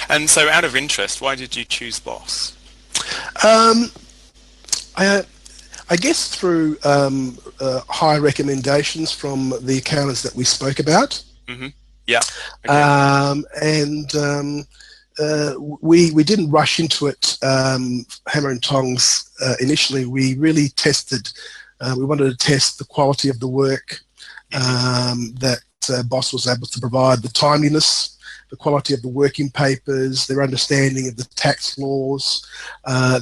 And so out of interest, why did you choose Boss? Um, I, I guess through high recommendations from the accountants that we spoke about. Mm-hmm. Yeah. Okay. We didn't rush into it hammer and tongs initially. We really tested. We wanted to test the quality of the work that Boss was able to provide, the timeliness, the quality of the working papers, their understanding of the tax laws,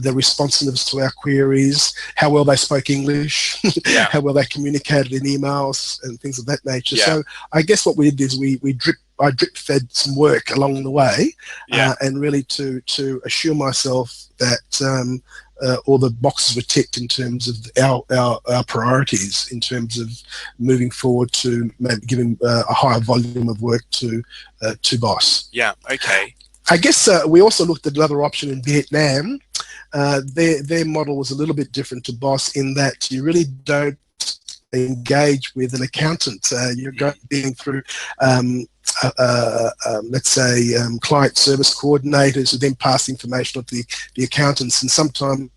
their responsiveness to our queries, how well they spoke English, Yeah. how well they communicated in emails and things of that nature. Yeah. So I guess what we did is I drip fed some work along the way, and really to assure myself that all the boxes were ticked in terms of our priorities, in terms of moving forward to maybe giving a higher volume of work to Boss. Yeah. Okay. I guess we also looked at another option in Vietnam. Their model was a little bit different to Boss in that you really don't engage with an accountant. You're going through let's say client service coordinators who then pass information on to the accountants, and sometimes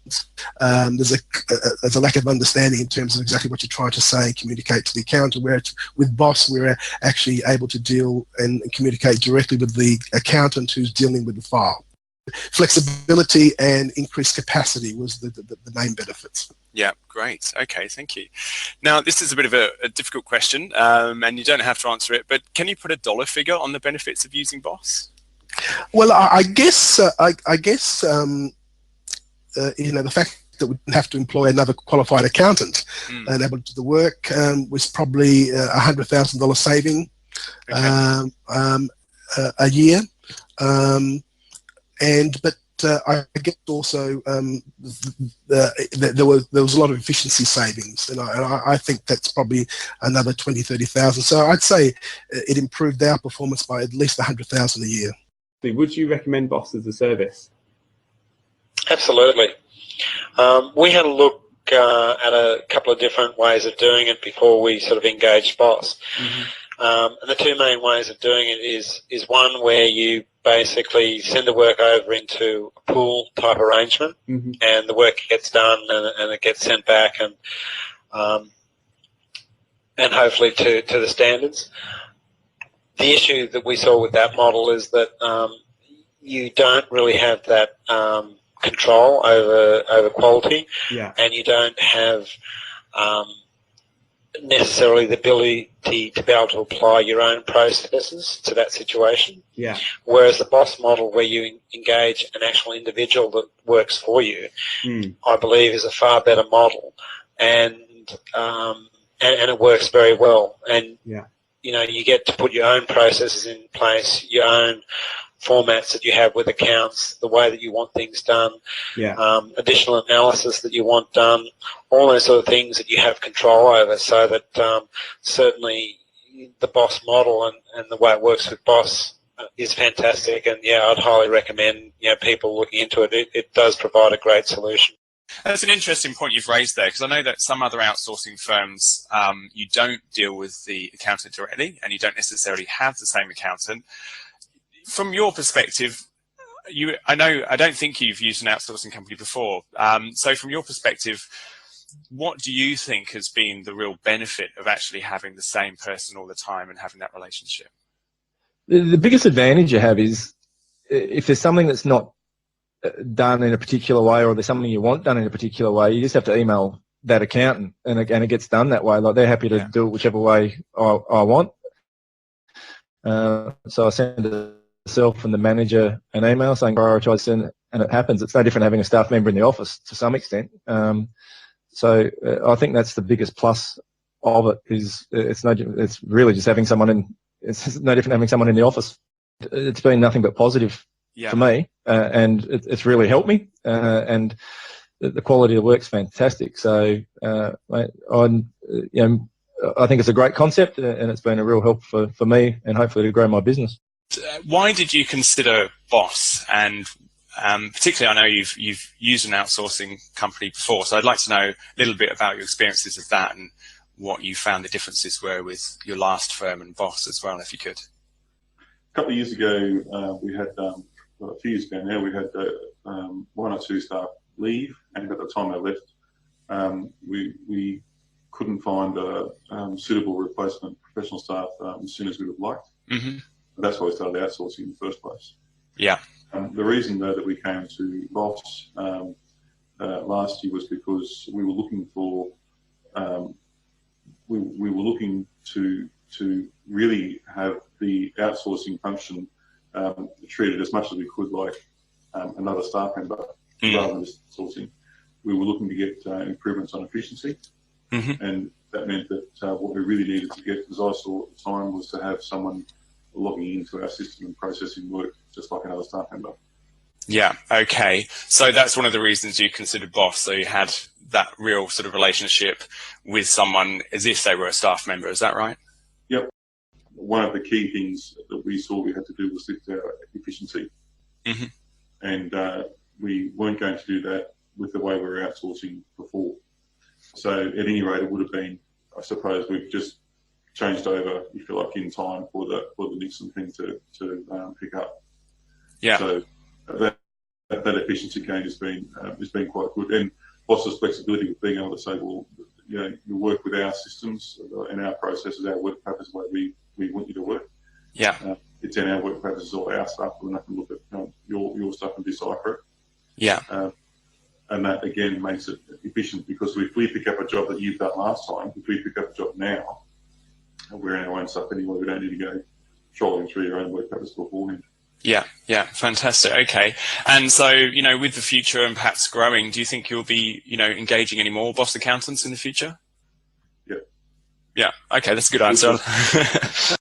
there's a lack of understanding in terms of exactly what you're trying to say and communicate to the accountant, whereas with Boss we're actually able to deal and communicate directly with the accountant who's dealing with the file. Flexibility and increased capacity was the main benefits. Yeah, great. Okay, thank you. Now, this is a bit of a difficult question, and you don't have to answer it, but can you put a dollar figure on the benefits of using Boss? Well, I guess the fact that we didn't have to employ another qualified accountant and able to do the work was probably $100,000 saving a year. But I guess also there was a lot of efficiency savings, and I think that's probably another 20,000-30,000. So I'd say it improved our performance by at least 100,000 a year. Would you recommend Boss as a service? Absolutely. We had a look at a couple of different ways of doing it before we sort of engaged Boss. And the two main ways of doing it is one where you basically send the work over into a pool type arrangement, and the work gets done and it gets sent back and hopefully to the standards. The issue that we saw with that model is that you don't really have that control over quality, and you don't have necessarily the ability to be able to apply your own processes to that situation. Whereas the Boss model, where you engage an actual individual that works for you, I believe is a far better model, and it works very well. And you know, you get to put your own processes in place, your own formats that you have with accounts, the way that you want things done, additional analysis that you want done, all those sort of things that you have control over, so that certainly the Boss model and the way it works with Boss is fantastic. And I'd highly recommend people looking into it. It does provide a great solution. That's an interesting point you've raised there, because I know that some other outsourcing firms, you don't deal with the accountant directly, and you don't necessarily have the same accountant. From your perspective, I don't think you've used an outsourcing company before. So from your perspective, what do you think has been the real benefit of actually having the same person all the time and having that relationship? The biggest advantage you have is if there's something that's not done in a particular way, or there's something you want done in a particular way, you just have to email that accountant, and it gets done that way. Like, they're happy to do it whichever way I want. So I send myself and the manager an email saying prioritise, and it happens. It's no different having a staff member in the office to some extent. So I think that's the biggest plus of it. Is it's really just having someone in. It's no different having someone in the office. It's been nothing but positive for me, and it's really helped me. And the quality of the work's fantastic. So I think it's a great concept, and it's been a real help for me, and hopefully to grow my business. Why did you consider Boss? And particularly, I know you've used an outsourcing company before, so I'd like to know a little bit about your experiences of that and what you found the differences were with your last firm and Boss as well, if you could. A couple of years ago, we had a few years ago now, we had 1 or 2 staff leave, and at the time they left, we couldn't find a suitable replacement professional staff as soon as we would have liked. Mm-hmm. That's why we started outsourcing in the first place. Yeah. The reason though that we came to BOSS last year was because we were looking for we were looking to really have the outsourcing function treated as much as we could like another staff member, rather than just sourcing. We were looking to get improvements on efficiency, and that meant that what we really needed to get, as I saw at the time, was to have someone logging into our system and processing work just like another staff member. Yeah, okay. So that's one of the reasons you considered BOSS. So you had that real sort of relationship with someone as if they were a staff member. Is that right? Yep. One of the key things that we saw we had to do was lift our efficiency. And we weren't going to do that with the way we were outsourcing before. So at any rate, it would have been, I suppose, we've just changed over, if you like, in time for the Nixon thing to pick up. Yeah. So that efficiency gain has been quite good, and BOSS's flexibility with being able to say, well, you know, you work with our systems and our processes, our work papers, the way we want you to work. Yeah. It's in our work papers, all our stuff. We're not going to look at your stuff and decipher it. Yeah. And that again makes it efficient, because if we pick up a job that you've done last time, if we pick up a job now, we're in our own stuff anyway. We don't need to go trolling through your own work papers beforehand. Yeah, yeah, fantastic. Okay. And so, you know, with the future and perhaps growing, do you think you'll be, you know, engaging any more BOSS accountants in the future? Yeah. Yeah. Okay, that's a good answer.